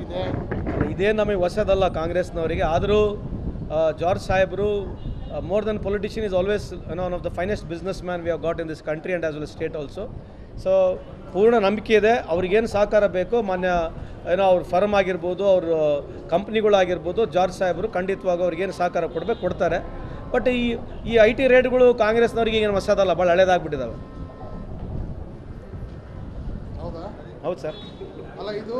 ಆಗಿದೆ. ಇದೇ ನಮಗೆ ಹೊಸದಲ್ಲ ಕಾಂಗ್ರೆಸ್ನವರಿಗೆ. ಆದರೂ ಜಾರ್ಜ್ ಸಾಹೇಬರು more than politician is always one of the finest businessman we have got in this country and as well as state also. So ಪೂರ್ಣ ನಂಬಿಕೆ ಇದೆ. ಅವ್ರಿಗೇನು ಸಹಕಾರ ಬೇಕು ಮಾನ್ಯ ಅವ್ರ ಫರ್ಮ್ ಆಗಿರ್ಬೋದು, ಅವ್ರ ಕಂಪ್ನಿಗಳಾಗಿರ್ಬೋದು, ಜಾರ್ಜ್ ಸಾಹೇಬರು ಖಂಡಿತವಾಗ ಅವ್ರಿಗೇನು ಸಹಕಾರ ಕೊಡ್ತಾರೆ. ಬಟ್ ಈ ಐ ಟಿ ರೇಟ್ಗಳು ಕಾಂಗ್ರೆಸ್ನವ್ರಿಗೆ ಏನು ಹೊಸದಲ್ಲ, ಭಾಳ ಹಳೇದಾಗ್ಬಿಟ್ಟಿದ್ದಾವೆ. ಹೌದಾ? ಹೌದು ಸರ್. ಅಲ್ಲ, ಇದು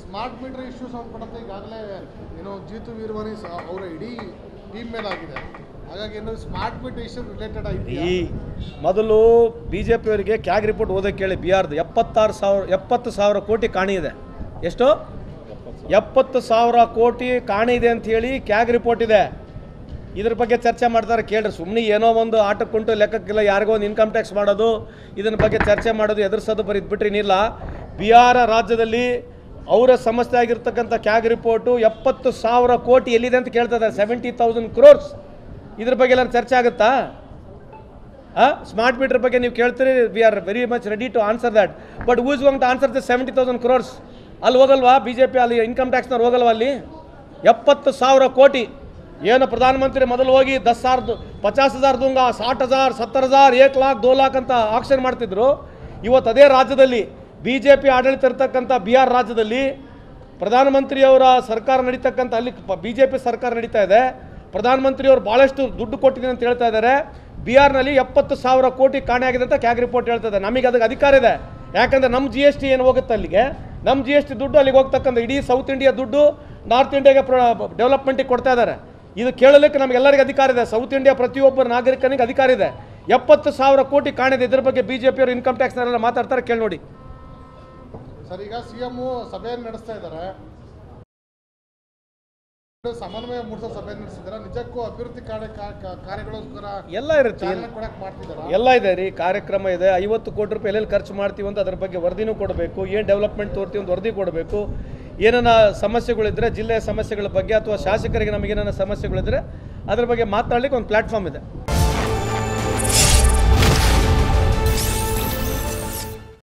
ಸ್ಮಾರ್ಟ್ ಮೀಟರ್ ಇಶ್ಯೂ ಸಂಬಂಧಪಟ್ಟಂತೆ ಈಗಾಗಲೇ ಜೀತು ವೀರವಾನಿ ಅವರ ಇಡೀ ಟೀಮ್ ಮೇಲೆ ಆಗಿದೆ. ಹಾಗಾಗಿ ಸ್ಮಾರ್ಟ್ ಮೀಟರ್ ಇಶ್ಯೂ ರಿಲೇಟೆಡ್ ಆಗಿದೆ. ಈ ಮೊದಲು ಬಿ ಜೆ ಪಿಯವರಿಗೆ ಕ್ಯಾಗ್ ರಿಪೋರ್ಟ್ ಓದೋಕ್ಕೆ ಕೇಳಿ. ಬಿಹಾರ್ದು 70,000 ಕೋಟಿ ಕಾಣಿ ಇದೆ. ಎಷ್ಟು? 70,000 ಕೋಟಿ ಕಾಣಿ ಇದೆ ಅಂತ ಹೇಳಿ ಕ್ಯಾಗ್ ರಿಪೋರ್ಟ್ ಇದೆ. ಇದ್ರ ಬಗ್ಗೆ ಚರ್ಚೆ ಮಾಡ್ತಾರೆ ಕೇಳ್ರಿ. ಸುಮ್ಮನೆ ಏನೋ ಒಂದು ಆಟಕ್ಕುಂಟು ಲೆಕ್ಕಕ್ಕಿಲ್ಲ, ಯಾರಿಗೋ ಒಂದು ಇನ್ಕಮ್ ಟ್ಯಾಕ್ಸ್ ಮಾಡೋದು, ಇದನ್ನ ಬಗ್ಗೆ ಚರ್ಚೆ ಮಾಡೋದು, ಎದುರಿಸೋದು ಬರೀ ಬಿಟ್ರಿನಿಲ್ಲ. ಬಿಹಾರ ರಾಜ್ಯದಲ್ಲಿ ಅವರ ಸಮಸ್ಯೆ ಆಗಿರ್ತಕ್ಕಂಥ ಕ್ಯಾಗ್ ರಿಪೋರ್ಟು 70,000 ಕೋಟಿ ಎಲ್ಲಿದೆ ಅಂತ ಕೇಳ್ತದೆ. 70,000 crores. ಇದ್ರ ಬಗ್ಗೆ ಎಲ್ಲ ಚರ್ಚೆ ಆಗುತ್ತಾ? ಸ್ಮಾರ್ಟ್ ಮೀಟರ್ ಬಗ್ಗೆ ನೀವು ಕೇಳ್ತೀರಿ, we are very much ready to answer that. But who is going to answer the 70,000 crores? ಅಲ್ಲಿ ಹೋಗಲ್ವಾ ಬಿ ಜೆ ಪಿ? ಅಲ್ಲಿ ಇನ್ಕಮ್ ಟ್ಯಾಕ್ಸ್ನವ್ರು ಹೋಗಲ್ವಾ? ಅಲ್ಲಿ 70,000 ಕೋಟಿ ಏನು ಪ್ರಧಾನಮಂತ್ರಿ ಮೊದಲು ಹೋಗಿ 10,000 50,000 दूंगा, 60,000 70,000 1 लाख 2 लाख ಅಂತ ಆಕ್ಷನ್ ಮಾಡ್ತಿದ್ರು. ಇವತ್ತು ಅದೇ ರಾಜ್ಯದಲ್ಲಿ ಬಿ ಜೆ ಪಿ ಆಡಳಿತ ಇರ್ತಕ್ಕಂಥ ಬಿಹಾರ್ ರಾಜ್ಯದಲ್ಲಿ ಪ್ರಧಾನಮಂತ್ರಿಯವರ ಸರ್ಕಾರ ನಡೀತಕ್ಕಂಥ, ಅಲ್ಲಿ ಬಿ ಜೆ ಪಿ ಸರ್ಕಾರ ನಡೀತಾ ಇದೆ. ಪ್ರಧಾನಮಂತ್ರಿಯವರು ಭಾಳಷ್ಟು ದುಡ್ಡು ಕೊಟ್ಟಿದ್ದೀನಿ ಅಂತ ಹೇಳ್ತಾ ಇದ್ದಾರೆ. ಬಿಹಾರ್ನಲ್ಲಿ 70,000 ಕೋಟಿ ಕಾಣೆ ಆಗಿದೆ ಅಂತ ಕ್ಯಾಗ್ ರಿಪೋರ್ಟ್ ಹೇಳ್ತಾ ಇದೆ. ನಮಗೆ ಅದಕ್ಕೆ ಅಧಿಕಾರ ಇದೆ. ಯಾಕಂದರೆ ನಮ್ಮ ಜಿ ಎಸ್ ಟಿ ಏನು ಹೋಗುತ್ತೆ ಅಲ್ಲಿಗೆ, ನಮ್ಮ ಜಿ ಎಸ್ ಟಿ ದುಡ್ಡು ಅಲ್ಲಿಗೆ ಹೋಗ್ತಕ್ಕಂಥ ಇಡೀ ಸೌತ್ ಇಂಡಿಯಾ ದುಡ್ಡು ನಾರ್ತ್ ಇಂಡಿಯಾಗೆ ಡೆವಲಪ್ಮೆಂಟಿಗೆ ಕೊಡ್ತಾ ಇದ್ದಾರೆ. ಇದು ಕೇಳಲಿಕ್ಕೆ ನಮಗೆಲ್ಲರಿಗೂ ಅಧಿಕಾರ ಇದೆ. ಸೌತ್ ಇಂಡಿಯಾ ಪ್ರತಿಯೊಬ್ಬ ನಾಗರಿಕನಿಗೆ ಅಧಿಕಾರ ಇದೆ. 70,000 ಕೋಟಿ ಕಾಣಿದೆ. ಇದ್ರ ಬಗ್ಗೆ ಬಿ ಜೆ ಪಿಯವರು ಇನ್ಕಮ್ ಟ್ಯಾಕ್ಸ್ನೆಲ್ಲ ಮಾತಾಡ್ತಾರೆ, ಕೇಳಿ ನೋಡಿ. ಸರ್, ಈಗ ಸಿಎಂ ಸಭೆಯನ್ನು ನಡೆಸ್ತಾ ಇದ್ದಾರೆ, ಸಮನ್ವಯ ಮೂಡಿಸೋ ಸಭೆ ನಡೆಸಿದ್ದಾರೆ. ನಿಜಕ್ಕೂ ಅಭಿವೃದ್ಧಿ ಕಾರ್ಯಗಳಿಗೋಸ್ಕರ ಎಲ್ಲ ಇರುತ್ತೆ, ಮಾಡ್ತಿದ್ದಾರೆ. ಎಲ್ಲ ಇದೆ ರೀ, ಕಾರ್ಯಕ್ರಮ ಇದೆ. 50 ಕೋಟಿ ರೂಪಾಯಿ ಎಲ್ಲೆಲ್ಲಿ ಖರ್ಚು ಮಾಡ್ತೀವಿ ಅಂತ ಅದ್ರ ಬಗ್ಗೆ ವರದಿನೂ ಕೊಡಬೇಕು. ಏನು ಡೆವಲಪ್ಮೆಂಟ್ ತೋರ್ತೀವಿ ಅಂತ ವರದಿ ಕೊಡಬೇಕು. ಏನಾನ ಸಮಸ್ಯೆಗಳಿದ್ರೆ ಜಿಲ್ಲೆಯ ಸಮಸ್ಯೆಗಳ ಬಗ್ಗೆ ಅಥವಾ ಶಾಸಕರಿಗೆ ನಮಗೇನಾನ ಸಮಸ್ಯೆಗಳಿದ್ರೆ ಅದ್ರ ಬಗ್ಗೆ ಮಾತನಾಡಲಿಕ್ಕೆ ಒಂದು ಪ್ಲಾಟ್ಫಾರ್ಮ್ ಇದೆ.